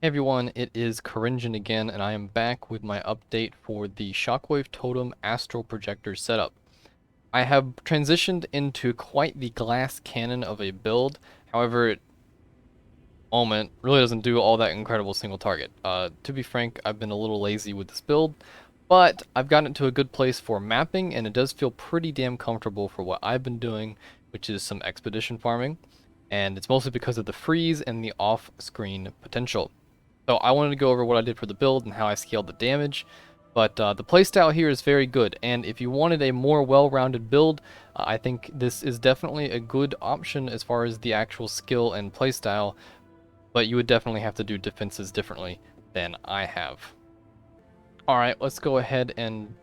Hey everyone, it is Coringian again, and I am back with my update for the Shockwave Totem Astral Projector setup. I have transitioned into quite the glass cannon of a build, however, at the moment, really doesn't do all that incredible single target. To be frank, I've been a little lazy with this build, but I've gotten it to a good place for mapping, and it does feel pretty damn comfortable for what I've been doing, which is some expedition farming, and it's mostly because of the freeze and the off-screen potential. So I wanted to go over what I did for the build and how I scaled the damage, but the playstyle here is very good, and if you wanted a more well-rounded build, I think this is definitely a good option as far as the actual skill and playstyle, but you would definitely have to do defenses differently than I have. Alright, let's go ahead and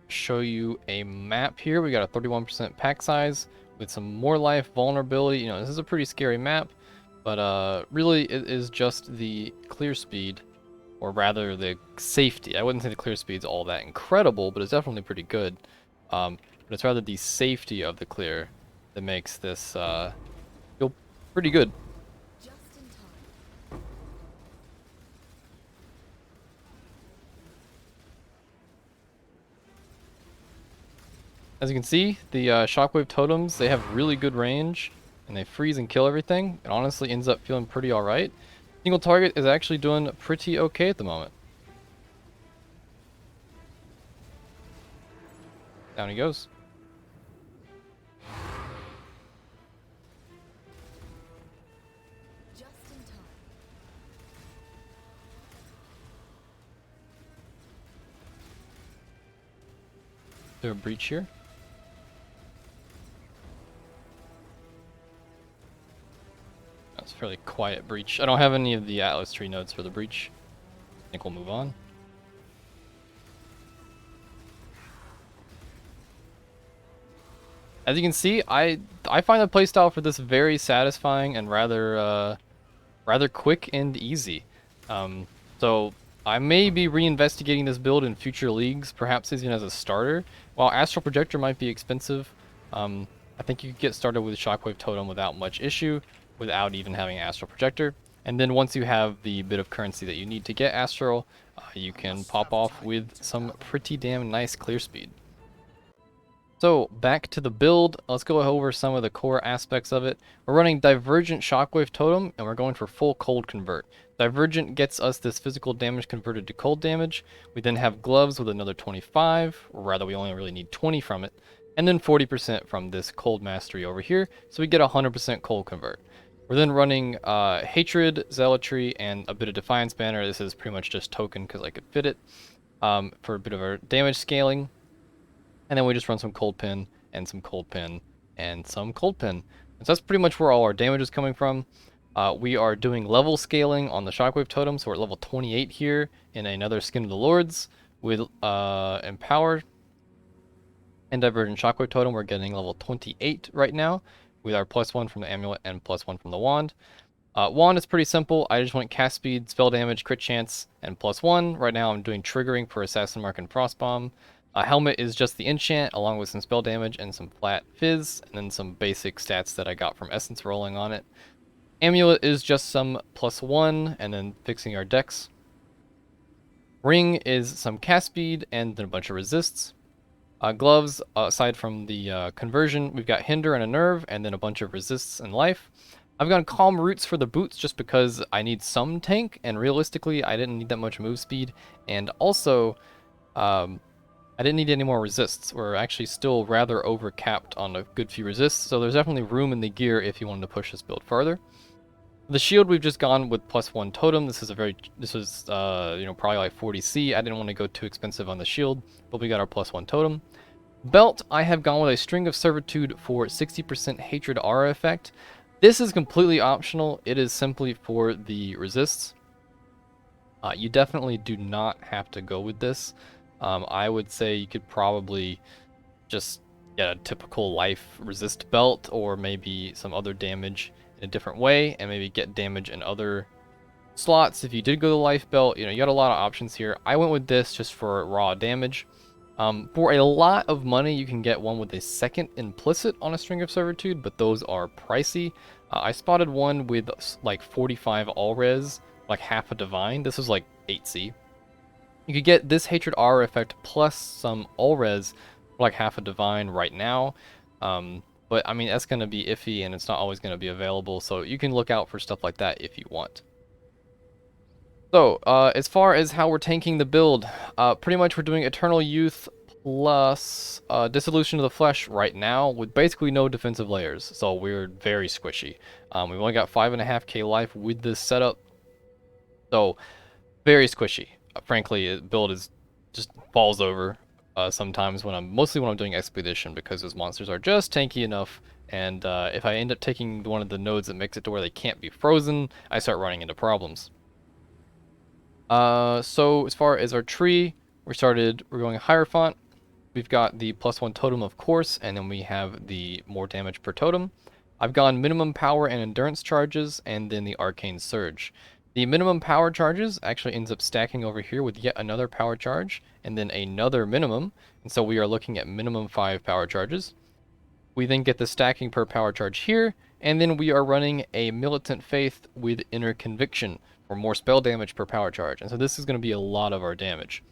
show you a map here. We got a 31% pack size with some more life, vulnerability. You know, this is a pretty scary map, but really it is just the clear speed, or rather the safety. I wouldn't say the clear speed's all that incredible, but it's definitely pretty good. But it's rather the safety of the clear that makes this feel pretty good. As you can see, the Shockwave Totems, they have really good range, and they freeze and kill everything. It honestly ends up feeling pretty alright. Single target is actually doing pretty okay at the moment. Down he goes. Is there a breach here? That's a fairly quiet breach. I don't have any of the Atlas tree nodes for the breach. I think we'll move on. As you can see, I find the playstyle for this very satisfying and rather quick and easy. So I may be reinvestigating this build in future leagues, perhaps even as a starter. While Astral Projector might be expensive, I think you could get started with Shockwave Totem without much issue, without even having Astral Projector. And then once you have the bit of currency that you need to get Astral, you can pop off with some pretty damn nice clear speed. So back to the build, let's go over some of the core aspects of it. We're running Divergent Shockwave Totem, and we're going for full cold convert. Divergent gets us this physical damage converted to cold damage. We then have gloves with another 25, or rather we only really need 20 from it, and then 40% from this cold mastery over here, so we get 100% cold convert. We're then running Hatred, Zealotry, and a bit of Defiance Banner. This is pretty much just token because I could fit it for a bit of our damage scaling. And then we just run some cold pin and some cold pin and some cold pin. And so that's pretty much where all our damage is coming from. We are doing level scaling on the Shockwave Totem, so we're at level 28 here in another Skin of the Lords with Empower and Divergent Shockwave Totem. We're getting level 28 right now with our +1 from the Amulet and +1 from the Wand. Wand is pretty simple. I just want cast speed, spell damage, crit chance, and +1. Right now I'm doing triggering for Assassin Mark and Frostbomb. Helmet is just the enchant, along with some spell damage and some flat fizz, and then some basic stats that I got from Essence rolling on it. Amulet is just some +1, and then fixing our decks. Ring is some cast speed, and then a bunch of resists. Gloves, aside from the conversion, we've got Hinder and a Nerve, and then a bunch of resists and life. I've gone Calm Roots for the boots just because I need some tank, and realistically, I didn't need that much move speed, and also, I didn't need any more resists. We're actually still rather over-capped on a good few resists, so there's definitely room in the gear if you wanted to push this build farther. The shield, we've just gone with +1 totem. This was probably like 40C. I didn't want to go too expensive on the shield, but we got our +1 totem. Belt, I have gone with a String of Servitude for 60% Hatred aura effect. This is completely optional. It is simply for the resists. You definitely do not have to go with this. I would say you could probably just get a typical life resist belt, or maybe some other damage in a different way, and maybe get damage in other slots. If you did go the life belt, you got a lot of options here. I went with this just for raw damage. For a lot of money, you can get one with a second implicit on a String of Servitude, but those are pricey. I spotted one with like 45 all res like half a divine. This is like 8C. You could get this Hatred Aura effect plus some all res for like half a divine right now. But I mean, that's going to be iffy and it's not always going to be available. So you can look out for stuff like that if you want. So, as far as how we're tanking the build, pretty much we're doing Eternal Youth plus Dissolution of the Flesh right now with basically no defensive layers, so we're very squishy. We've only got 5.5k life with this setup, so very squishy. Frankly, build is just falls over sometimes mostly when I'm doing Expedition, because those monsters are just tanky enough, and if I end up taking one of the nodes that makes it to where they can't be frozen, I start running into problems. So as far as our tree, we're going hierophant. We've got the +1 totem, of course, and then we have the more damage per totem. I've gone minimum power and endurance charges, and then the arcane surge. The minimum power charges actually ends up stacking over here with yet another power charge, and then another minimum, and so we are looking at minimum 5 power charges. We then get the stacking per power charge here, and then we are running a Militant Faith with Inner Conviction for more spell damage per power charge, and so this is going to be a lot of our damage.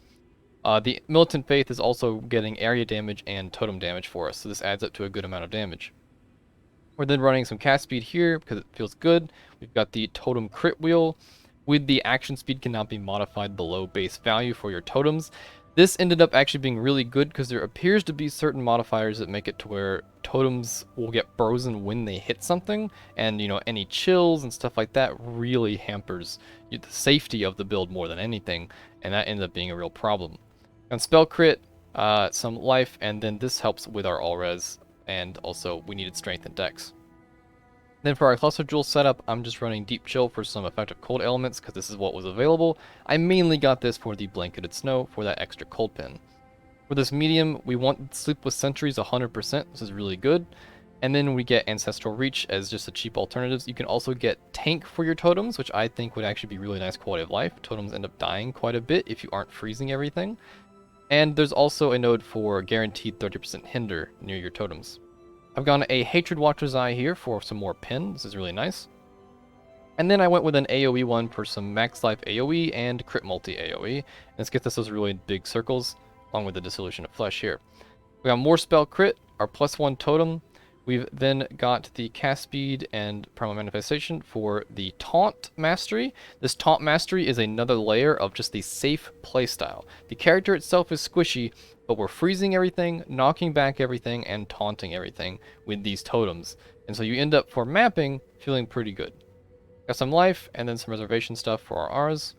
The Militant Faith is also getting area damage and totem damage for us, so this adds up to a good amount of damage. We're then running some cast speed here because it feels good. We've got the totem crit wheel with the action speed cannot be modified below base value for your totems. This ended up actually being really good because there appears to be certain modifiers that make it to where totems will get frozen when they hit something, and you know, any chills and stuff like that really hampers the safety of the build more than anything, and that ends up being a real problem. On spell crit, some life, and then this helps with our all res, and also we needed strength and dex. Then for our cluster jewel setup, I'm just running deep chill for some effective cold elements because this is what was available. I mainly got this for the blanketed snow for that extra cold pin. For this medium, we want sleep with sentries 100%. This is really good. And then we get ancestral reach as just a cheap alternatives. You can also get tank for your totems, which I think would actually be really nice quality of life. Totems end up dying quite a bit if you aren't freezing everything. And there's also a node for guaranteed 30% hinder near your totems. I've gone a Hatred Watcher's Eye here for some more pin. This is really nice. And then I went with an AoE one for some max life AoE and crit multi AoE. And this gets us those really big circles, along with the Dissolution of Flesh here. We got more spell crit, our +1 totem. We've then got the cast speed and primal manifestation for the taunt mastery. This taunt mastery is another layer of just the safe playstyle. The character itself is squishy, but we're freezing everything, knocking back everything, and taunting everything with these totems. And so you end up, for mapping, feeling pretty good. Got some life, and then some reservation stuff for our Rs.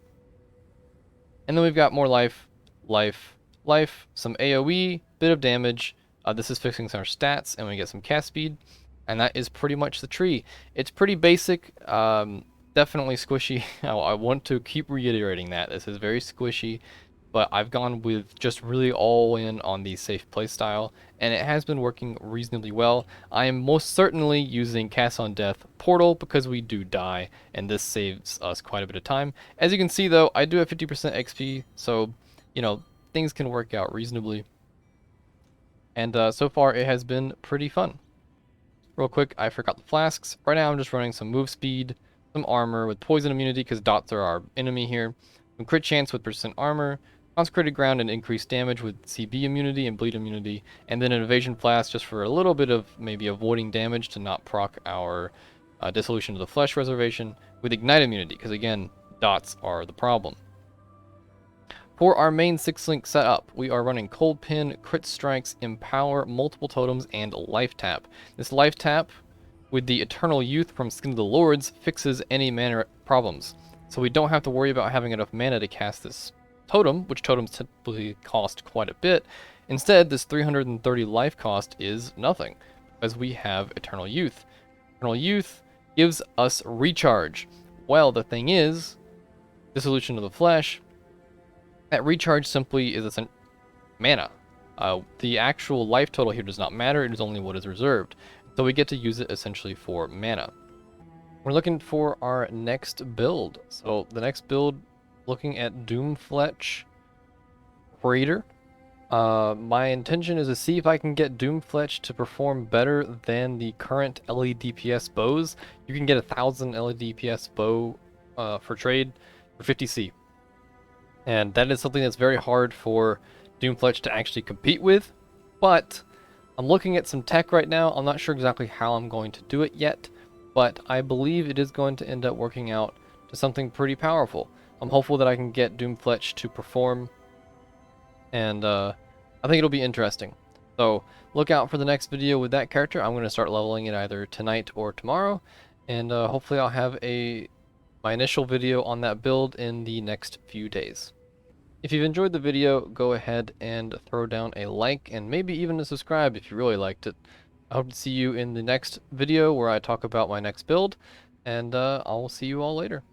And then we've got more life, life, life, some AoE, bit of damage. This is fixing our stats, and we get some cast speed. And that is pretty much the tree. It's pretty basic, definitely squishy. I want to keep reiterating that. This is very squishy. But I've gone with just really all in on the safe playstyle, and it has been working reasonably well. I am most certainly using Cast on Death Portal because we do die, and this saves us quite a bit of time. As you can see though, I do have 50% XP, so, you know, things can work out reasonably. And so far it has been pretty fun. Real quick, I forgot the flasks. Right now I'm just running some move speed, some armor with poison immunity because dots are our enemy here, some crit chance with % armor, consecrated ground and increased damage with CB immunity and bleed immunity, and then an evasion flask just for a little bit of maybe avoiding damage to not proc our Dissolution of the Flesh reservation with ignite immunity, because again, dots are the problem. For our main 6-link setup, we are running Cold Pin, Crit Strikes, Empower, multiple totems, and Life Tap. This Life Tap, with the Eternal Youth from Skin of the Lords, fixes any mana problems. So we don't have to worry about having enough mana to cast this totem, which totems typically cost quite a bit. Instead, this 330 life cost is nothing, because we have Eternal Youth. Eternal Youth gives us recharge. Well, the thing is, Dissolution of the Flesh, that recharge simply is a mana. The actual life total here does not matter, it is only what is reserved. So we get to use it essentially for mana. We're looking for our next build. So the next build, looking at Doomfletch Raider. My intention is to see if I can get Doomfletch to perform better than the current LED DPS bows. You can get 1,000 LED DPS bow for trade. for 50C. And that is something that's very hard for Doomfletch to actually compete with, but I'm looking at some tech right now. I'm not sure exactly how I'm going to do it yet, but I believe it is going to end up working out to something pretty powerful. I'm hopeful that I can get Doomfletch to perform, and I think it'll be interesting. So look out for the next video with that character. I'm going to start leveling it either tonight or tomorrow, and hopefully I'll have my initial video on that build in the next few days. If you've enjoyed the video, go ahead and throw down a like and maybe even a subscribe if you really liked it. I hope to see you in the next video where I talk about my next build, and I'll see you all later.